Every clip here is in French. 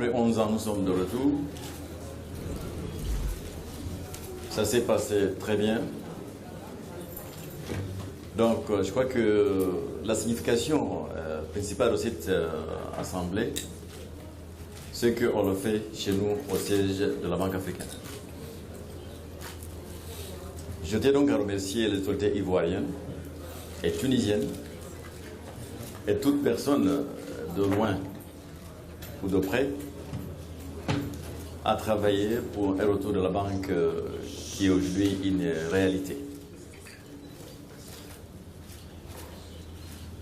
Après 11 ans, nous sommes de retour. Ça s'est passé très bien. Donc, je crois que la signification principale de cette assemblée, c'est qu'on le fait chez nous au siège de la Banque africaine. Je tiens donc à remercier les autorités ivoiriennes et tunisiennes et toute personne de loin ou de près à travailler pour un retour de la banque qui est aujourd'hui une réalité.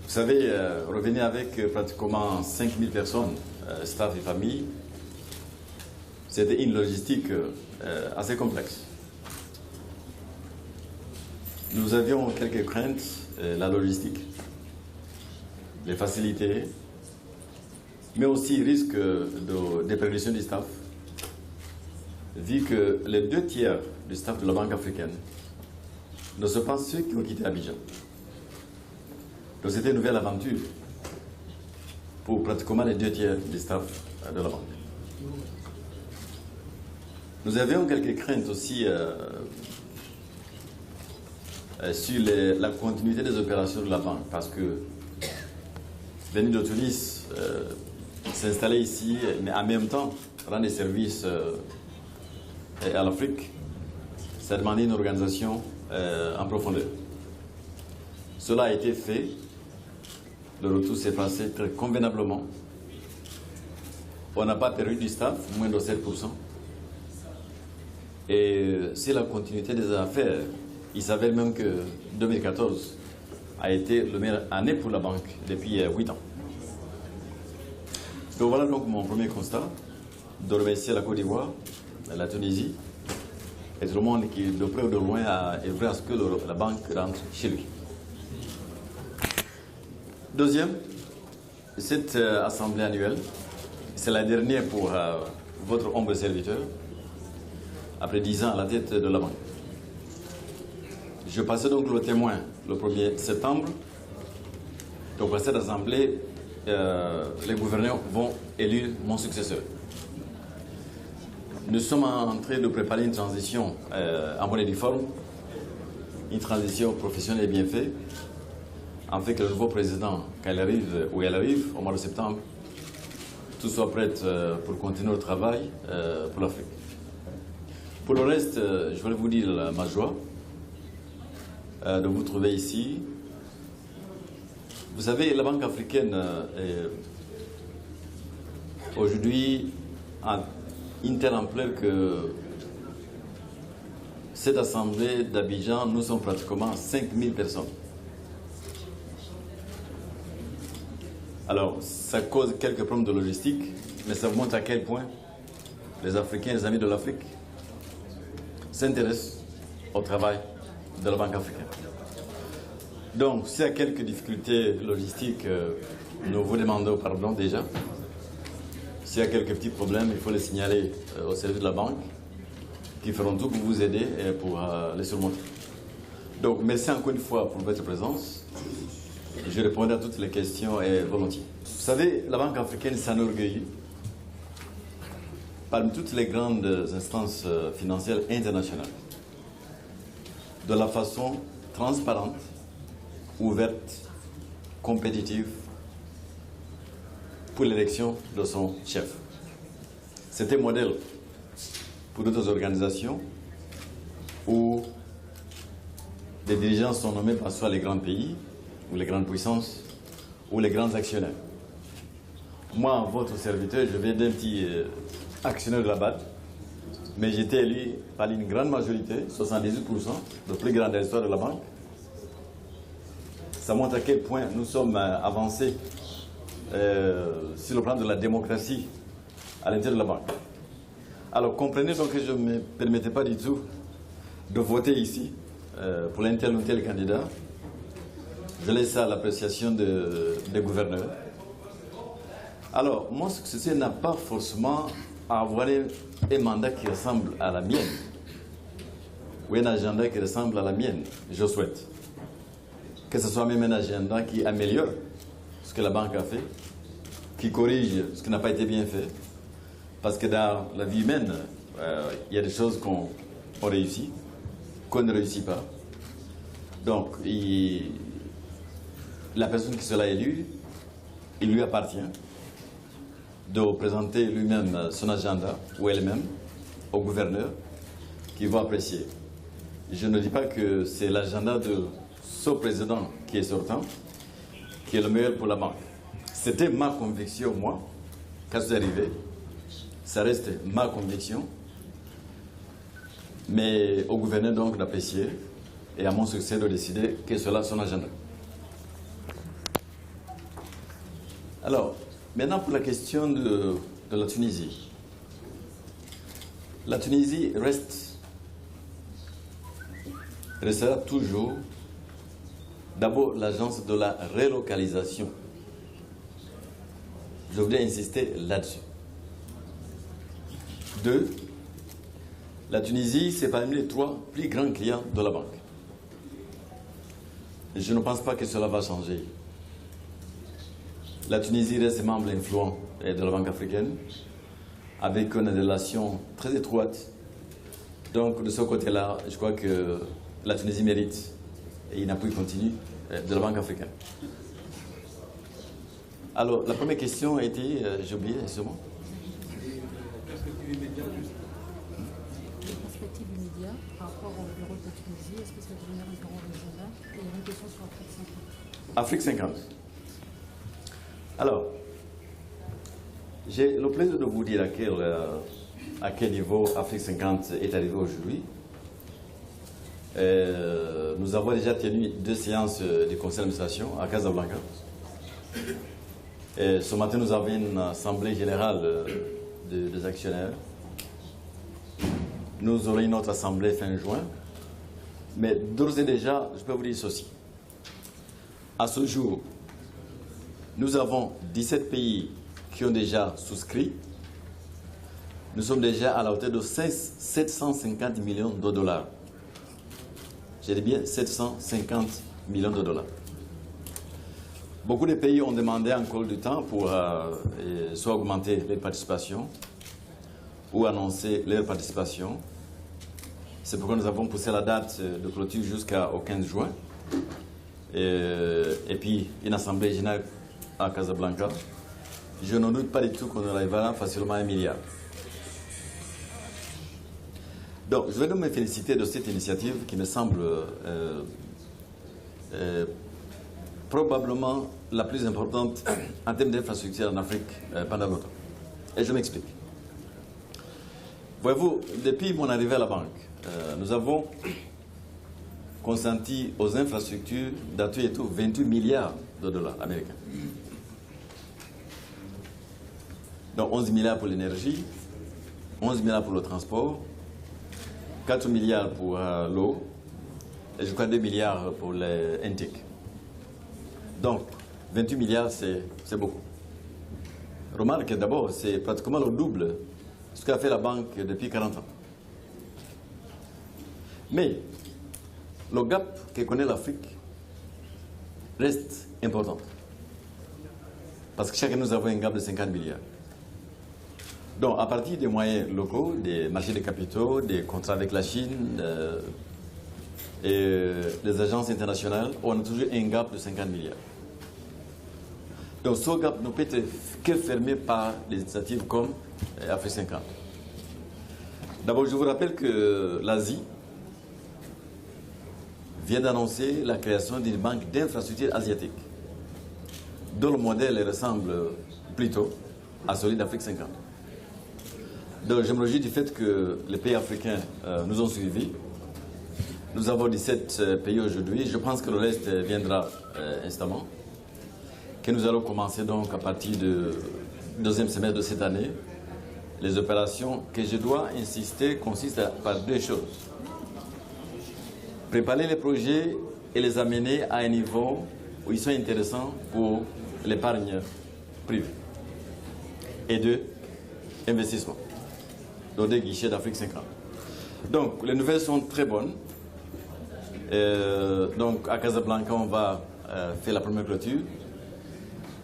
Vous savez, revenir avec pratiquement 5000 personnes, staff et famille, c'était une logistique assez complexe. Nous avions quelques craintes, la logistique, les facilités, mais aussi risque de déperdition du staff, vu que les 2 tiers du staff de la Banque africaine ne sont pas ceux qui ont quitté Abidjan. Donc c'était une nouvelle aventure pour pratiquement les 2 tiers du staff de la banque. Nous avions quelques craintes aussi sur la continuité des opérations de la banque, parce que venir de Tunis, s'installer ici, mais en même temps rendre des services à l'Afrique, ça demandait une organisation en profondeur. Cela a été fait. Le retour s'est passé très convenablement. On n'a pas perdu du staff, moins de 7%. Et c'est la continuité des affaires. Il s'avère même que 2014 a été la meilleure année pour la banque depuis 8 ans. Donc voilà donc mon premier constat, de remercier la Côte d'Ivoire, la Tunisie, et tout le monde qui, de près ou de loin, a œuvré à ce que la banque rentre chez lui. Deuxième, cette assemblée annuelle, c'est la dernière pour votre humble serviteur, après 10 ans à la tête de la banque. Je passais donc le témoin le 1er septembre. Donc à cette assemblée, les gouverneurs vont élire mon successeur. Nous sommes en train de préparer une transition en bonne et due forme, une transition professionnelle et bien faite, afin que le nouveau président, quand il arrive, ou elle arrive, au mois de septembre, tout soit prêt pour continuer le travail pour l'Afrique. Pour le reste, je voulais vous dire ma joie de vous trouver ici. Vous savez, la Banque africaine est aujourd'hui a une telle ampleur que cette assemblée d'Abidjan, nous sommes pratiquement 5000 personnes. Alors, ça cause quelques problèmes de logistique, mais ça vous montre à quel point les Africains, les amis de l'Afrique, s'intéressent au travail de la Banque africaine. Donc, s'il y a quelques difficultés logistiques, nous vous demandons pardon déjà. S'il y a quelques petits problèmes, il faut les signaler au service de la banque, qui feront tout pour vous aider et pour les surmonter. Donc, merci encore une fois pour votre présence. Je répondrai à toutes les questions et volontiers. Vous savez, la Banque africaine s'enorgueillit parmi toutes les grandes instances financières internationales de la façon transparente, ouverte, compétitive pour l'élection de son chef. C'était modèle pour d'autres organisations où les dirigeants sont nommés par soit les grands pays, ou les grandes puissances, ou les grands actionnaires. Moi, votre serviteur, je viens d'un petit actionnaire de la BAD, mais j'ai été élu par une grande majorité, 78%, le plus grand de l'histoire de la banque. Ça montre à quel point nous sommes avancés sur le plan de la démocratie à l'intérieur de la banque. Alors comprenez donc que je ne me permettais pas du tout de voter ici pour l'un tel ou tel candidat. Je laisse ça à l'appréciation des gouverneurs. Alors, mon successeur n'a pas forcément à avoir un mandat qui ressemble à la mienne, ou un agenda qui ressemble à la mienne, je souhaite. Que ce soit même un agenda qui améliore ce que la banque a fait, qui corrige ce qui n'a pas été bien fait, Parce que dans la vie humaine, il y a des choses qu'on réussit, qu'on ne réussit pas. Donc, la personne qui sera élue, il lui appartient de présenter lui-même son agenda, ou elle-même, au gouverneur, qui va apprécier. Je ne dis pas que c'est l'agenda de ce président qui est sortant, qui est le meilleur pour la banque. C'était ma conviction, moi, quand je suis arrivé. Ça reste ma conviction. Mais au gouverneur, donc, d'apprécier, et à mon succès de décider quel sera son agenda. Alors, maintenant pour la question de la Tunisie. La Tunisie restera toujours d'abord l'agence de la relocalisation. Je voudrais insister là-dessus. 2, la Tunisie, c'est parmi les 3 plus grands clients de la banque. Je ne pense pas que cela va changer. La Tunisie reste membre influent de la Banque africaine, avec une relation très étroite. Donc, de ce côté-là, je crois que la Tunisie mérite une appui continu de la Banque africaine. Alors, la première question a été, j'ai oublié, justement. Les perspectives immédiates par rapport au bureau de la Tunisie, est-ce que ça va devenir un bureau régional? Et il y a une question sur Afrique 50. Afrique 50. Alors, j'ai le plaisir de vous dire à quel niveau Afrique 50 est arrivé aujourd'hui. Nous avons déjà tenu 2 séances du conseil d'administration à Casablanca. Ce matin, nous avons une assemblée générale des actionnaires. Nous aurons une autre assemblée fin juin. Mais d'ores et déjà, je peux vous dire ceci. À ce jour, nous avons 17 pays qui ont déjà souscrit. Nous sommes déjà à la hauteur de 750 millions de dollars. J'ai dit bien 750 millions de dollars. Beaucoup de pays ont demandé encore du temps pour soit augmenter leur participation ou annoncer leur participation. C'est pourquoi nous avons poussé la date de clôture jusqu'au 15 juin. Et puis une assemblée générale à Casablanca. Je n'en doute pas du tout qu'on arrivera facilement à 1 milliard. Donc, je vais donc me féliciter de cette initiative qui me semble probablement la plus importante en termes d'infrastructure en Afrique pendant longtemps. Et je m'explique. Voyez-vous, depuis mon arrivée à la banque, nous avons consenti aux infrastructures d'atout et tout 28 milliards de dollars américains. Donc 11 milliards pour l'énergie, 11 milliards pour le transport, 4 milliards pour l'eau, et je crois 2 milliards pour les NTIC. Donc 28 milliards, c'est beaucoup. Remarque d'abord, c'est pratiquement le double de ce qu'a fait la banque depuis 40 ans. Mais le gap que connaît l'Afrique reste important. Parce que chacun nous avons un gap de 50 milliards. Donc, à partir des moyens locaux, des marchés de capitaux, des contrats avec la Chine et des agences internationales, on a toujours un gap de 50 milliards. Donc, ce gap ne peut être que fermé par des initiatives comme Afrique 50. D'abord, je vous rappelle que l'Asie vient d'annoncer la création d'une banque d'infrastructures asiatique, dont le modèle ressemble plutôt à celui d'Afrique 50. Donc je me réjouis du fait que les pays africains nous ont suivis. Nous avons 17 pays aujourd'hui. Je pense que le reste viendra instamment. Que nous allons commencer donc à partir du deuxième semestre de cette année. Les opérations que je dois insister consistent par 2 choses. Préparer les projets et les amener à un niveau où ils sont intéressants pour l'épargne privée. Et 2, investissement. Dans des guichets d'Afrique 50. Donc, les nouvelles sont très bonnes. Donc, à Casablanca, on va faire la première clôture.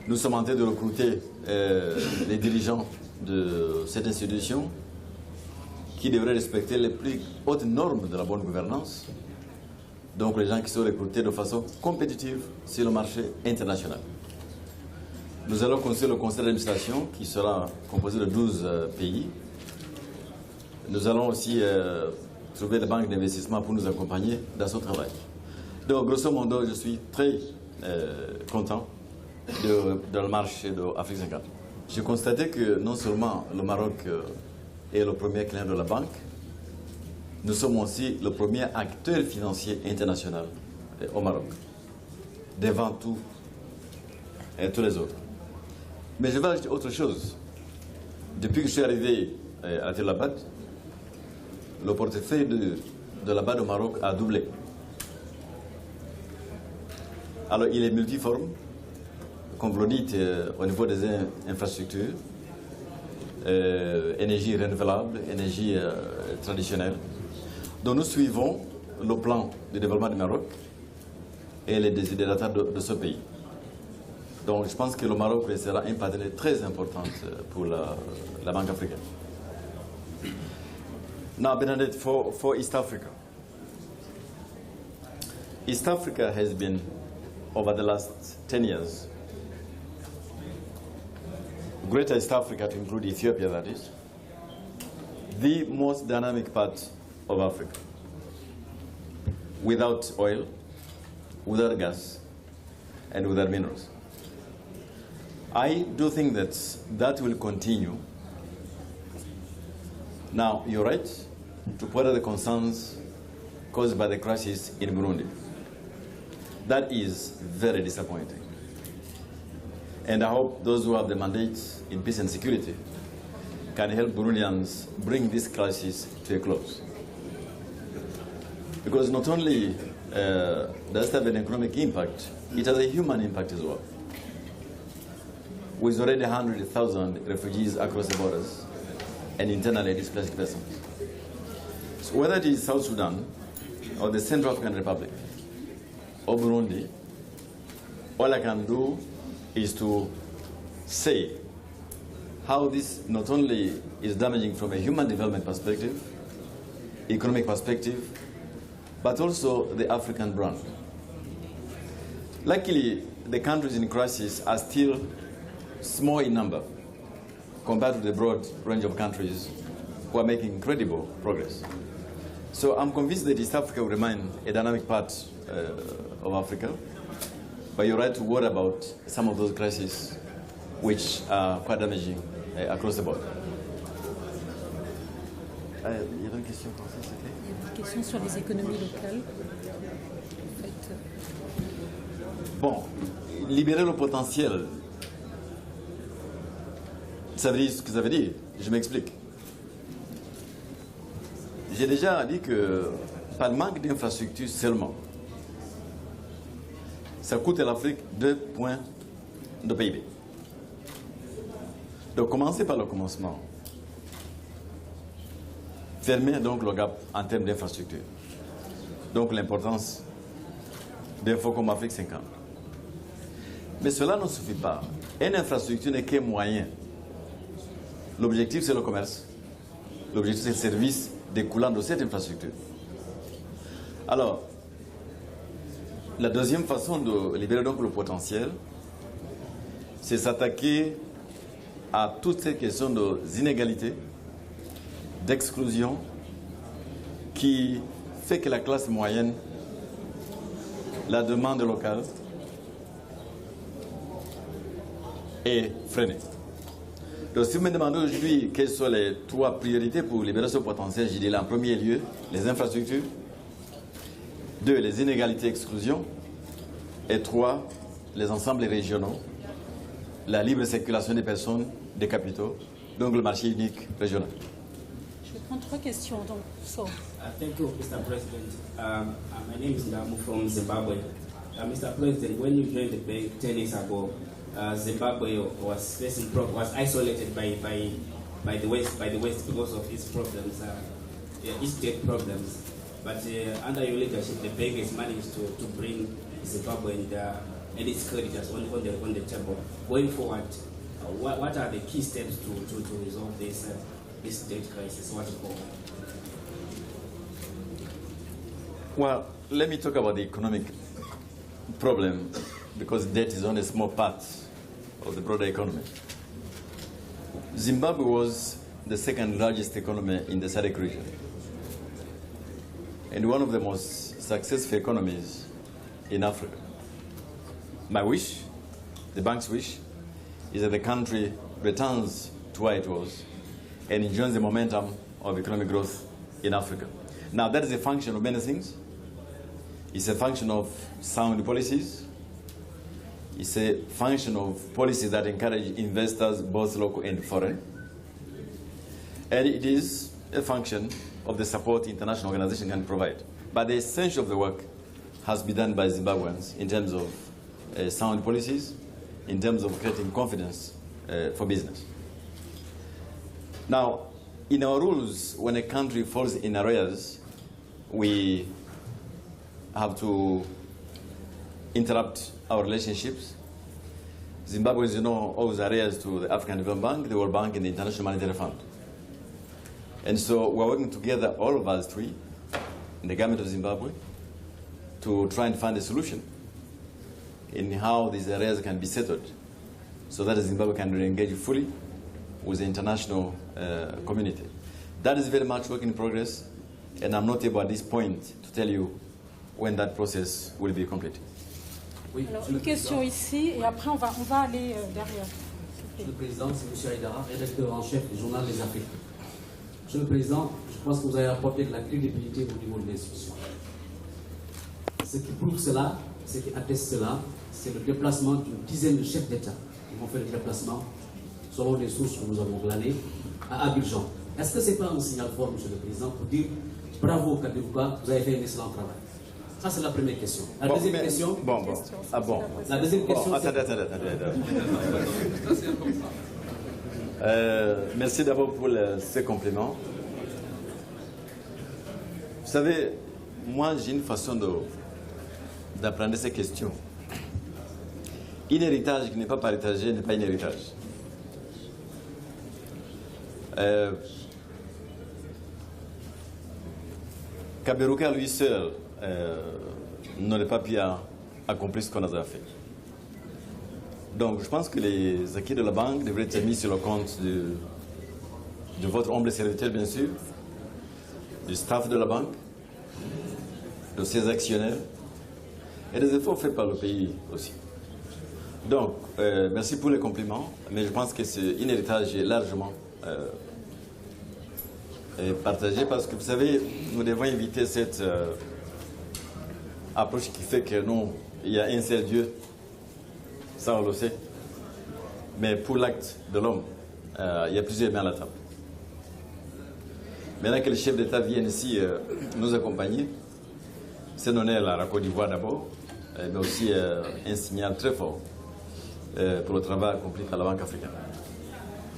Nous sommes en train de recruter les dirigeants de cette institution qui devrait respecter les plus hautes normes de la bonne gouvernance, donc les gens qui sont recrutés de façon compétitive sur le marché international. Nous allons constituer le conseil d'administration qui sera composé de 12 pays. Nous allons aussi trouver des banques d'investissement pour nous accompagner dans ce travail. Donc, grosso modo, je suis très content de la marche de Afrique 50. J'ai constaté que non seulement le Maroc est le premier client de la banque, nous sommes aussi le premier acteur financier international au Maroc, devant tous les autres. Mais je vais ajouter autre chose. Depuis que je suis arrivé à Tel Abad, le portefeuille de la BAD au Maroc a doublé. Alors, il est multiforme, comme vous le dites, au niveau des infrastructures, énergie renouvelable, énergie traditionnelle. Donc, nous suivons le plan de développement du Maroc et les desiderata de ce pays. Donc, je pense que le Maroc sera un partenaire très important pour la Banque africaine. Now, Bernadette, for East Africa. East Africa has been, over the last 10 years, Greater East Africa, to include Ethiopia, that is, the most dynamic part of Africa. Without oil, without gas, and without minerals. I do think that will continue. Now, you're right to point out the concerns caused by the crisis in Burundi. That is very disappointing. And I hope those who have the mandate in peace and security can help Burundians bring this crisis to a close. Because not only does it have an economic impact, it has a human impact as well. With already 100,000 refugees across the borders and internally displaced persons. So whether it is South Sudan or the Central African Republic or Burundi, all I can do is to say how this not only is damaging from a human development perspective, economic perspective, but also the African brand. Luckily, the countries in crisis are still small in number compared to the broad range of countries who are making incredible progress. So I'm convinced that East Africa will remain a dynamic part of Africa, but you're right to worry about some of those crises which are quite damaging across the board. Il y avait une question pour ça, c'était ? Il y a une question sur les économies locales. En fait, Bon, libérer le potentiel, ça veut dire ce que ça veut dire. Je m'explique. J'ai déjà dit que par manque d'infrastructures seulement, ça coûte à l'Afrique 2 points de PIB. Donc commencer par le commencement. Fermer donc le gap en termes d'infrastructures. Donc l'importance d'un fonds comme Afrique 50. Mais cela ne suffit pas. Une infrastructure n'est qu'un moyen. L'objectif, c'est le commerce. L'objectif, c'est le service découlant de cette infrastructure. Alors, la deuxième façon de libérer donc le potentiel, c'est s'attaquer à toutes ces questions d'inégalité, d'exclusion, qui fait que la classe moyenne, la demande locale, est freinée. Donc si vous me demandez aujourd'hui quelles sont les 3 priorités pour libérer ce potentiel, je dirais en premier lieu les infrastructures, 2 les inégalités et exclusions, et 3 les ensembles régionaux, la libre circulation des personnes, des capitaux, donc le marché unique régional. je vais prendre 3 questions. Donc, Thank you, Mr. President. My name is Ndamu from Zimbabwe. Mr. President, when you joined the bank 10 years ago, Zimbabwe was isolated by the West because of its problems, its debt problems. But under your leadership, the bank has managed to bring Zimbabwe and its creditors on the table. Going forward, What are the key steps to resolve this debt crisis? What you call? Well, let me talk about the economic problem, because debt is only a small part of the broader economy. Zimbabwe was the second largest economy in the SADC region, and one of the most successful economies in Africa. My wish, the bank's wish, is that the country returns to where it was and enjoys the momentum of economic growth in Africa. Now, that is a function of many things. It's a function of sound policies. It's a function of policies that encourage investors, both local and foreign. And it is a function of the support international organizations can provide. But the essential of the work has been done by Zimbabweans in terms of sound policies, in terms of creating confidence for business. Now, in our rules, when a country falls in arrears, we have to interrupt our relationships. Zimbabwe, as you know, owes arrears to the African Development Bank, the World Bank, and the International Monetary Fund. And so we're working together, all of us three, in the government of Zimbabwe, to try and find a solution in how these arrears can be settled so that Zimbabwe can re-engage fully with the international community. That is very much work in progress, and I'm not able at this point to tell you when that process will be completed. Oui, Alors, une question ici, et après on va aller derrière. Monsieur le Président, c'est M. Aïdara, rédacteur en chef du journal Les Afriques. Monsieur le Président, je pense que vous avez apporté de la crédibilité au niveau de l'institution. Ce qui prouve cela, ce qui atteste cela, c'est le déplacement d'une dizaine de chefs d'État qui vont faire le déplacement, selon les sources que nous avons glanées, à Abidjan. Est-ce que ce n'est pas un signal fort, Monsieur le Président, pour dire bravo Kadewuka, vous avez fait un excellent travail? Ça, c'est la première question. La deuxième question. Ah bon. La deuxième question. Attendez. Merci d'abord pour ces compliments. Vous savez, moi, j'ai une façon d'apprendre ces questions. Un héritage qui n'est pas partagé n'est pas un héritage. Kaberuka, lui seul, n'aurait pas pu accomplir ce qu'on a fait. Donc, je pense que les acquis de la banque devraient être mis sur le compte de votre humble serviteur, bien sûr, du staff de la banque, de ses actionnaires, et des efforts faits par le pays aussi. Donc, merci pour les compliments, mais je pense que c'est un héritage largement partagé, parce que vous savez, nous devons éviter cette approche qui fait que nous, il y a un seul Dieu, ça on le sait, mais pour l'acte de l'homme, il y a plusieurs mains à la table. Maintenant que les chefs d'État viennent ici nous accompagner, c'est donner à la Côte d'Ivoire d'abord, mais aussi un signal très fort pour le travail accompli par la Banque africaine.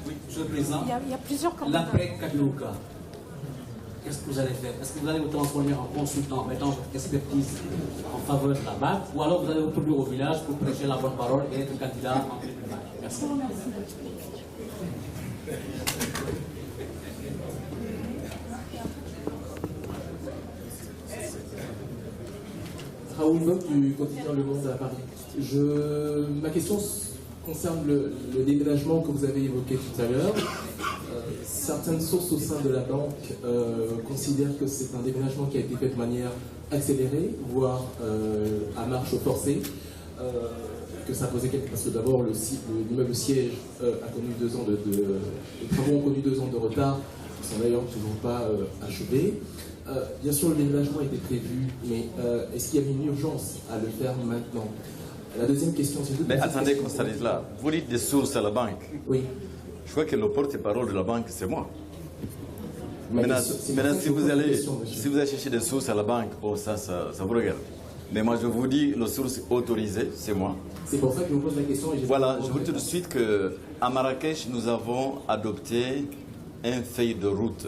Oui, Monsieur le Président. Il y a plusieurs commentaires. L'après Kadewuka, qu'est-ce que vous allez faire? Est-ce que vous allez vous transformer en consultant, mettant votre expertise en faveur de la banque, ou alors vous allez retourner au village pour prêcher la bonne parole et être candidat en tribunal? Merci. Raoul Bock du quotidien Le Monde à Paris. Ma question concerne le déménagement que vous avez évoqué tout à l'heure. Certaines sources au sein de la banque considèrent que c'est un déménagement qui a été fait de manière accélérée, voire à marche forcée. Que ça posait parce que d'abord l'immeuble siège a connu 2 ans les travaux ont connu 2 ans de retard, ils sont d'ailleurs toujours pas achevés. Bien sûr, le déménagement a été prévu, mais est-ce qu'il y avait une urgence à le faire maintenant? La deuxième question, c'est... Mais attendez qu'on s'arrête là. Vous dites des sources à la banque. Oui. Je crois que le porte-parole de la banque, c'est moi. Maintenant, si vous allez chercher des sources à la banque, oh, ça vous regarde. Mais moi, je vous dis, les sources autorisées, c'est moi. C'est pour ça que je vous pose la question. Voilà, je vous dis tout de suite qu'à Marrakech, nous avons adopté un feuille de route.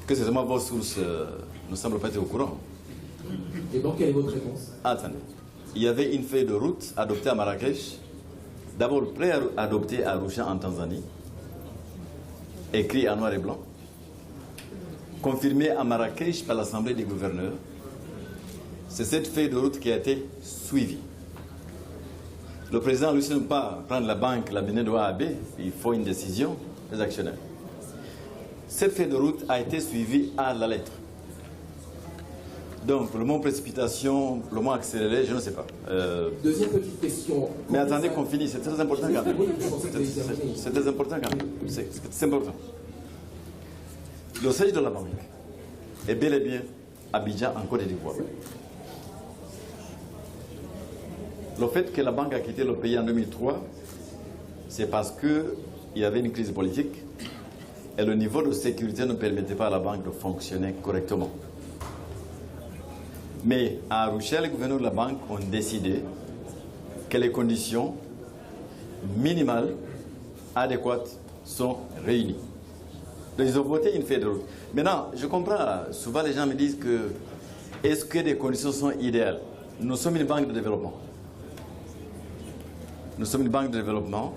Que c'est vraiment vos sources ne semblent pas être au courant. Et donc, quelle est votre réponse? Attendez. Il y avait une feuille de route adoptée à Marrakech D'abord, pré-adopté à Arusha en Tanzanie, écrit en noir et blanc, confirmé à Marrakech par l'Assemblée des gouverneurs. C'est cette feuille de route qui a été suivie. Le président, lui, ne peut pas prendre la banque, la mener de A à B, il faut une décision des actionnaires. Cette feuille de route a été suivie à la lettre. Donc, le mot précipitation, le mot accéléré, je ne sais pas. Deuxième petite question. Mais attendez qu'on finisse, c'est très important quand même. C'est très important quand même. C'est important. Le siège de la banque est bel et bien Abidjan, en Côte d'Ivoire. Le fait que la banque a quitté le pays en 2003, c'est parce qu'il y avait une crise politique et le niveau de sécurité ne permettait pas à la banque de fonctionner correctement. Mais à Arusha, les gouverneurs de la banque ont décidé que les conditions minimales adéquates sont réunies. Donc ils ont voté une feuille de route. Maintenant, je comprends, souvent les gens me disent que est-ce que les conditions sont idéales? Nous sommes une banque de développement. Nous sommes une banque de développement.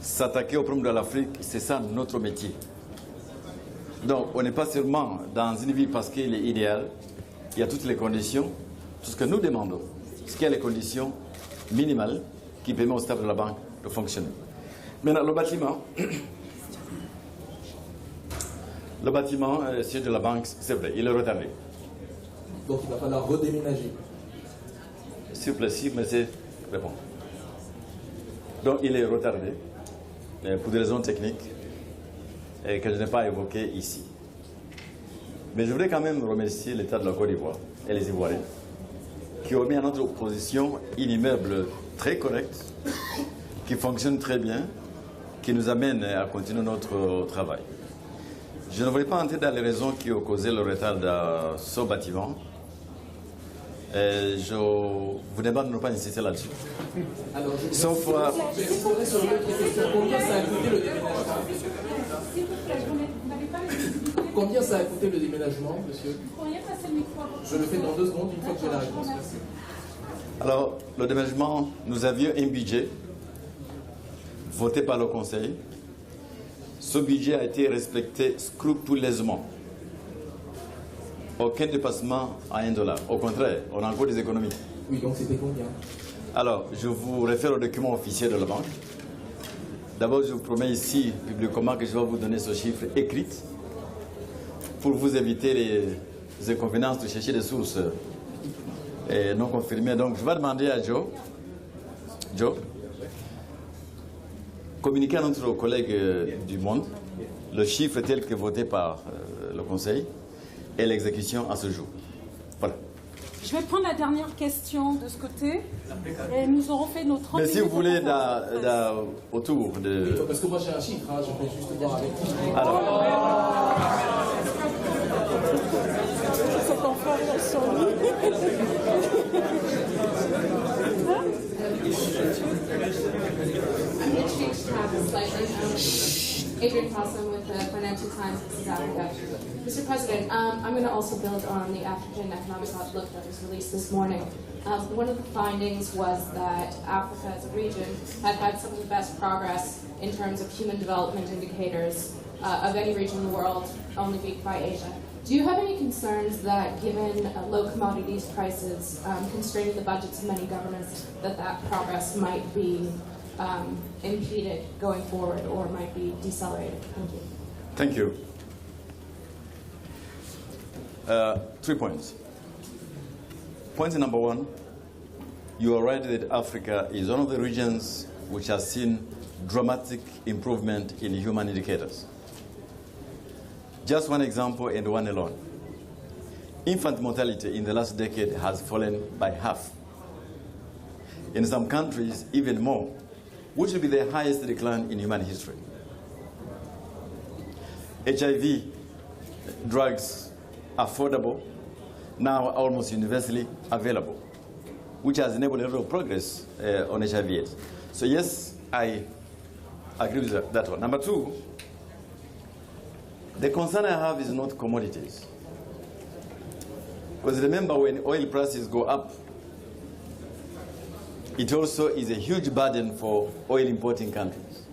S'attaquer au problème de l'Afrique, c'est ça notre métier. Donc on n'est pas seulement dans une ville parce qu'il est idéal. Il y a toutes les conditions, tout ce que nous demandons, ce qu'il y a les conditions minimales qui permettent au staff de la banque de fonctionner. Maintenant, le bâtiment, siège de la banque, c'est vrai, il est retardé. Donc il va falloir redéménager. S'il vous plaît, si, mais c'est répond. Donc il est retardé pour des raisons techniques et que je n'ai pas évoquées ici. Mais je voudrais quand même remercier l'État de la Côte d'Ivoire et les Ivoiriens qui ont mis à notre opposition un immeuble très correct, qui fonctionne très bien, qui nous amène à continuer notre travail. Je ne voulais pas entrer dans les raisons qui ont causé le retard de ce bâtiment. Je vous demande de ne pas insister là-dessus. Alors, Sauf sur l'autre question, combien ça a coûté le déménagement? Combien ça a coûté le déménagement, monsieur? Je le fais dans 2 secondes, une fois que j'ai la réponse. Merci. Alors, le déménagement, nous avions un budget voté par le Conseil. Ce budget a été respecté scrupuleusement. Aucun dépassement à $1. Au contraire, on a encore des économies. Oui, donc c'était combien? Alors, je vous réfère au document officiel de la banque. D'abord, je vous promets ici, publiquement, que je vais vous donner ce chiffre écrit pour vous éviter les inconvéniences de chercher des sources non confirmées. Donc, je vais demander à Joe, communiquer à notre collègue du Monde le chiffre tel que voté par le Conseil et l'exécution à ce jour. Voilà. Je vais prendre la dernière question de ce côté. Et nous aurons fait nos 30 Mais si vous minutes voulez, de autour de... Oui, parce que moi j'ai un chiffre, hein, je vais juste voir avec vous. Alors, cette influence sur nous. I'm going to change topics slightly. Adrian Fossum with the Financial Times, this is Africa. Mr. President, I'm going to also build on the African Economic Outlook that was released this morning. One of the findings was that Africa as a region had some of the best progress in terms of human development indicators of any region in the world, only beat by Asia. Do you have any concerns that, given low commodities prices constraining the budgets of many governments, that progress might be impeded going forward or might be decelerated? Thank you. Thank you. 3 points. Point number 1, you are right that Africa is one of the regions which has seen dramatic improvement in human indicators. Just one example and one alone. Infant mortality in the last decade has fallen by half. In some countries, even more, which will be the highest decline in human history. HIV drugs, affordable, now almost universally available, which has enabled a lot of progress on HIV/AIDS. So yes, I agree with that one. Number 2, the concern I have is not commodities. Because remember, when oil prices go up, it also is a huge burden for oil importing countries.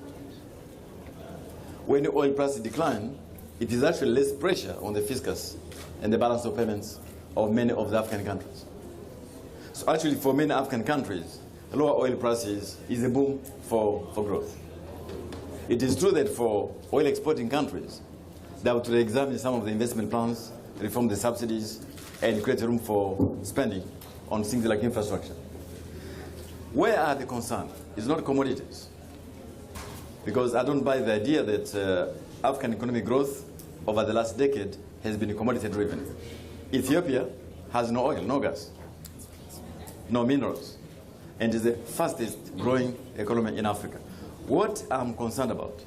When the oil prices decline, it is actually less pressure on the fiscus and the balance of payments of many of the African countries. So actually for many African countries, lower oil prices is a boom for growth. It is true that for oil exporting countries, they have to examine some of the investment plans, reform the subsidies, and create room for spending on things like infrastructure. Where are the concerns? It's not commodities. Because I don't buy the idea that African economic growth over the last decade has been commodity driven. Ethiopia has no oil, no gas, no minerals, and is the fastest growing economy in Africa. What I'm concerned about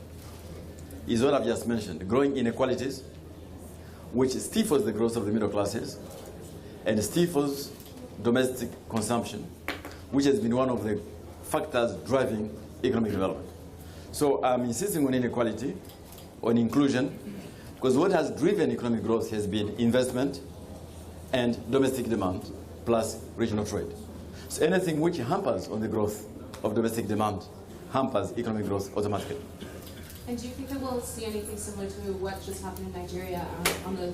is what I've just mentioned, growing inequalities, which stifles the growth of the middle classes and stifles domestic consumption, which has been one of the factors driving economic development. So I'm insisting on inequality, on inclusion, because what has driven economic growth has been investment and domestic demand, plus regional trade. So anything which hampers on the growth of domestic demand hampers economic growth automatically. And do you think that we'll see anything similar to what just happened in Nigeria on the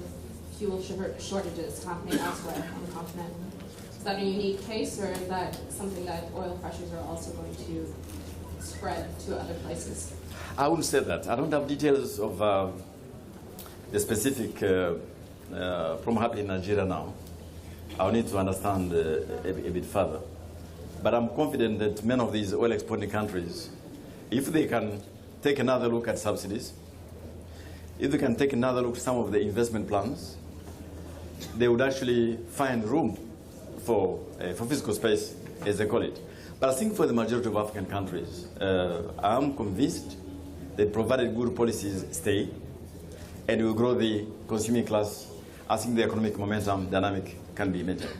fuel shortages happening elsewhere on the continent? Is that a unique case, or is that something that oil pressures are also going to spread to other places? I wouldn't say that. I don't have details of the specific problem happening in Nigeria now. I'll need to understand a bit further. But I'm confident that many of these oil exporting countries, if they can take another look at subsidies, if they can take another look at some of the investment plans, they would actually find room for fiscal space, as they call it. But I think for the majority of African countries, I'm convinced that provided good policies stay and will grow the consuming class, I think the economic momentum dynamic can be maintained.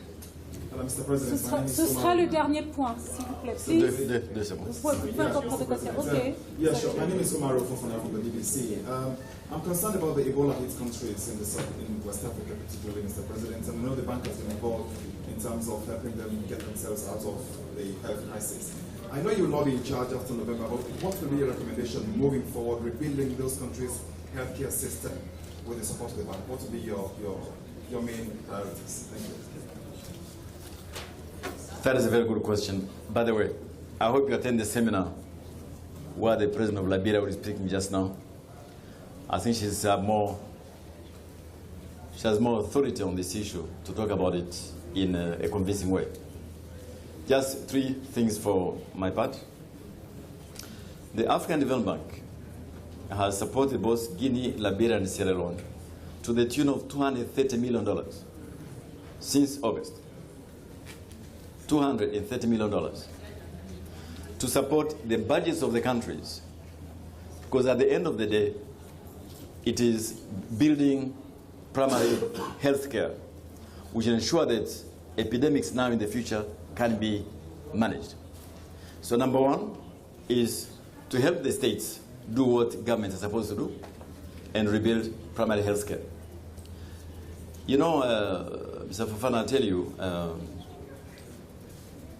Mr. President, Ce sera le dernier point, s'il vous plaît. Please. Deux secondes. Vous pouvez encore prendre de quoi faire. OK. Yeah, sure. My name is Omar Ofofana from the BBC. I'm concerned about the Ebola hit countries in West Africa, particularly, Mr. President. And I know the bank has been involved in terms of helping them get themselves out of the health crisis. I know you will not be in charge after November, but what will be your recommendation moving forward, rebuilding those countries' healthcare system with the support of the bank? What will be your main priorities? Thank you. That is a very good question. By the way, I hope you attend the seminar where the president of Liberia was speaking just now. I think she has more authority on this issue to talk about it in a convincing way. Just three things for my part. The African Development Bank has supported both Guinea, Liberia, and Sierra Leone to the tune of $230 million since August. $230 million to support the budgets of the countries, because at the end of the day, it is building primary health care, which ensure that epidemics now in the future can be managed. So number one is to help the states do what governments are supposed to do and rebuild primary health care. You know, Mr. Fofana, I'll tell you,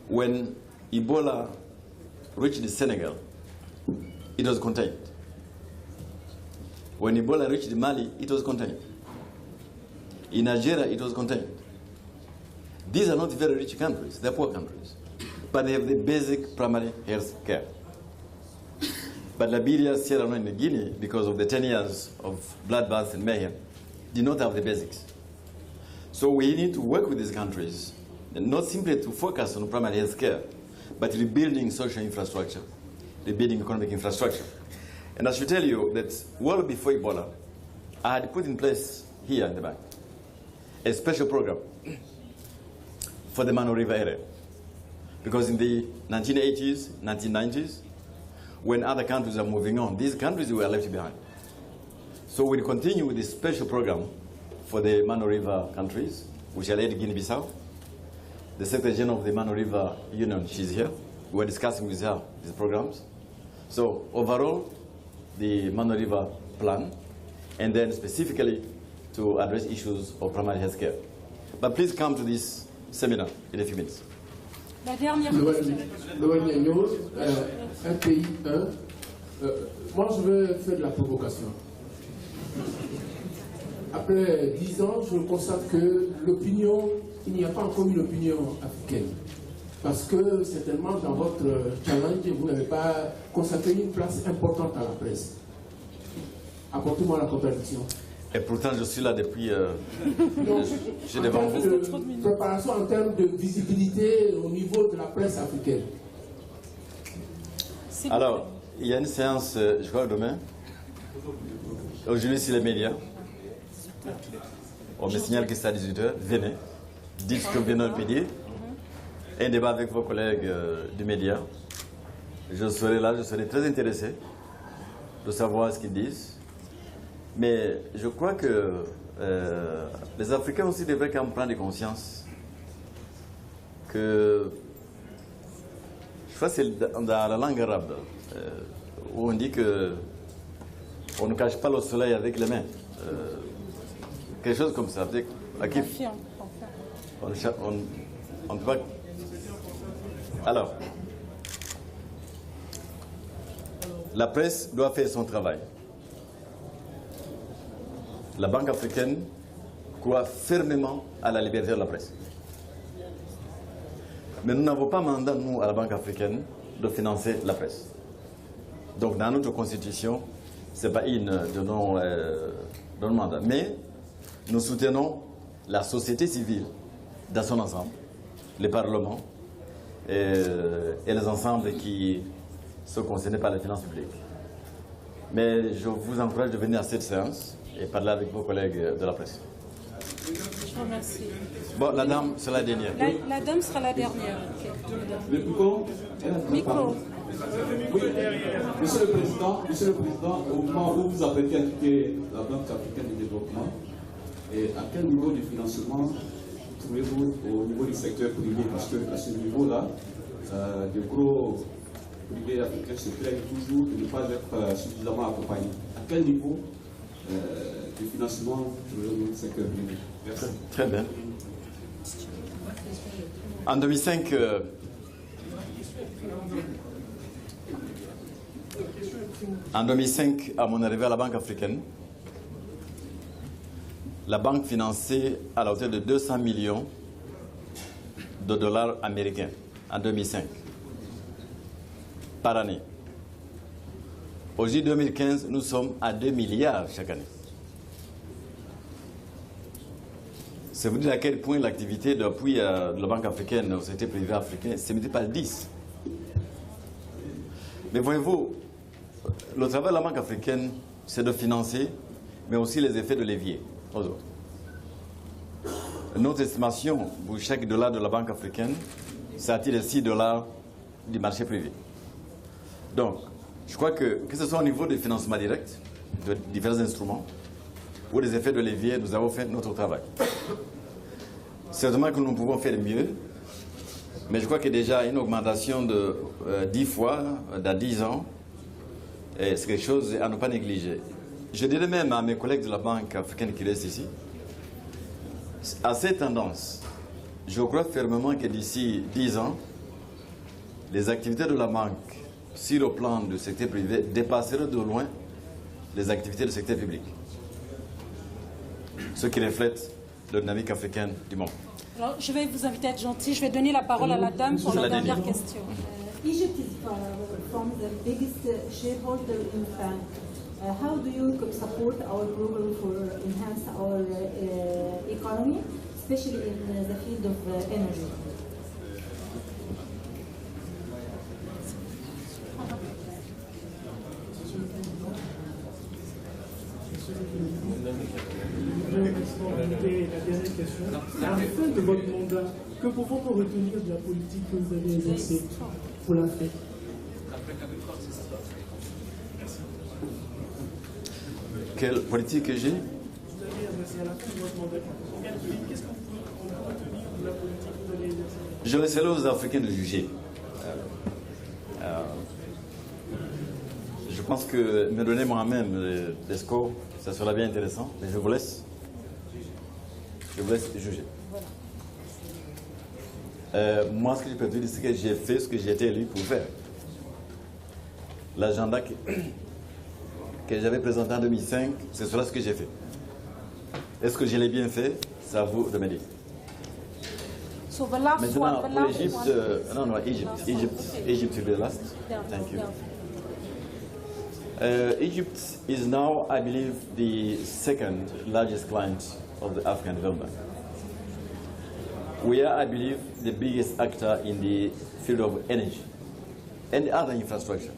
when Ebola reached Senegal, it was contained. When Ebola reached Mali, it was contained. In Nigeria, it was contained. These are not very rich countries, they're poor countries. But they have the basic primary health care. But Liberia, Sierra Leone, and Guinea, because of the 10 years of bloodbath and mayhem, did not have the basics. So we need to work with these countries, not simply to focus on primary health care, but rebuilding social infrastructure, rebuilding economic infrastructure. And I should tell you that well before Ebola, I had put in place here in the bank a special program for the Mano River area. Because in the 1980s, 1990s, when other countries are moving on, these countries were left behind. So we'll continue with this special program for the Mano River countries, which are led Guinea-Bissau. The Secretary General of the Mano River Union, she's here. We're discussing with her these programs. So overall, the Mano River plan, and then specifically to address issues of primary health care. But please come to this seminar in a few minutes. La dernière question. Un pays, moi, je veux faire de la provocation. Après 10 ans, je constate que l'opinion, il n'y a pas encore une opinion africaine. Parce que certainement, dans votre challenge, vous n'avez pas consacré une place importante à la presse. Apportez-moi la contradiction. Et pourtant, je suis là depuis... Donc, j'ai en devant termes vous. de préparation en termes de visibilité au niveau de la presse africaine. Alors, il y a une séance, je crois, demain. Aujourd'hui, c'est les médias. On me signale que c'est à 18h. Venez. Dites ce que vous venez de dire. Un débat avec vos collègues du média. Je serai là, je serai très intéressé de savoir ce qu'ils disent. Mais je crois que les Africains aussi devraient quand même prendre conscience que, je crois que c'est dans la langue arabe, où on dit que on ne cache pas le soleil avec les mains. Quelque chose comme ça. On ne peut pas... Alors, la presse doit faire son travail. La Banque africaine croit fermement à la liberté de la presse. Mais nous n'avons pas mandat, nous, à la Banque africaine, de financer la presse. Donc, dans notre constitution, ce n'est pas une de nos mandats. Mais nous soutenons la société civile dans son ensemble, les parlements et les ensembles qui sont concernés par les finances publiques. Mais je vous encourage de venir à cette séance et parler avec vos collègues de la presse. Je vous remercie. Bon, la dame sera la dernière. La dame sera la dernière. Le micro. Micro. Oui. Monsieur le Président, au moment où vous apprêtez à quitter la Banque africaine de développement, et à quel niveau de financement trouvez-vous au niveau du secteur privé? Parce que à ce niveau-là, de gros privés africains se plaignent toujours de ne pas être suffisamment accompagnés. À quel niveau de financement trouvez-vous le secteur privé? Merci. Très bien. En 2005, à mon arrivée à la Banque africaine, la banque finançait à la hauteur de 200 millions de dollars américains en 2005 par année. Aujourd'hui, 2015, nous sommes à 2 milliards chaque année. C'est vous dire à quel point l'activité d'appui de la Banque africaine aux sociétés privées africaines s'est multipliée par 10. Mais voyez-vous, le travail de la Banque africaine, c'est de financer, mais aussi les effets de levier aux autres. Notre estimation pour chaque dollar de la Banque africaine, c'est à titre de 6 dollars du marché privé. Donc, je crois que ce soit au niveau du financement direct, de divers instruments, ou des effets de levier, nous avons fait notre travail. Certainement que nous pouvons faire mieux, mais je crois que déjà une augmentation de 10 fois dans 10 ans, c'est quelque chose à ne pas négliger. Je dirais même à mes collègues de la Banque africaine qui restent ici, à cette tendance, je crois fermement que d'ici 10 ans, les activités de la banque sur le plan du secteur privé dépasseront de loin les activités du secteur public. Ce qui reflète la dynamique africaine du monde. Alors, je vais vous inviter à être gentil. Je vais donner la parole à la dame pour la dernière question. Egypt is from the biggest shareholder in the bank. How do you support our program for enhance our economy, especially in the field of energy? La dernière question. À la fin de votre mandat, que pouvons-nous retenir de la politique que vous avez exercée pour l'Afrique? Quelle politique que j'ai? Vous avez exercé à la fin de votre mandat. Qu'est-ce que vous pouvez retenir de la politique que vous avez exercée? Je laisserai aux Africains de juger. Je pense que me donner moi-même des scores, ça sera bien intéressant, mais je vous laisse juger. Moi, ce que je peux te dire, c'est que j'ai fait ce que j'ai été élu pour faire. L'agenda que j'avais présenté en 2005, c'est cela ce que j'ai fait. Est-ce que je l'ai bien fait? C'est à vous de me dire. So the last Maintenant, one, the pour last l'Égypte, one. non, Egypt will be last. Thank you. Egypt is now, I believe, the second largest client of the African Development Bank. We are, I believe, the biggest actor in the field of energy and other infrastructure.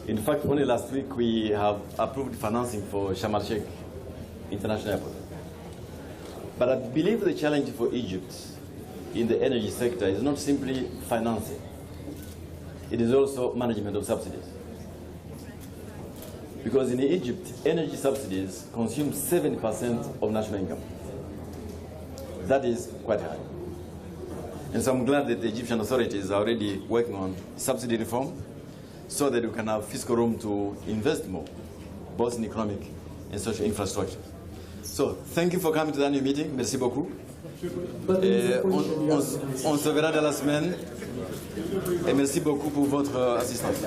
In fact, only last week we have approved financing for Sharm el-Sheikh International Airport. But I believe the challenge for Egypt in the energy sector is not simply financing. It is also management of subsidies. Because in Egypt, energy subsidies consume 70% of national income. That is quite high. And so I'm glad that the Egyptian authorities are already working on subsidy reform so that we can have fiscal room to invest more, both in economic and social infrastructure. So, thank you for coming to the annual meeting. Merci beaucoup. On se verra dans la semaine. Et merci beaucoup pour votre assistance.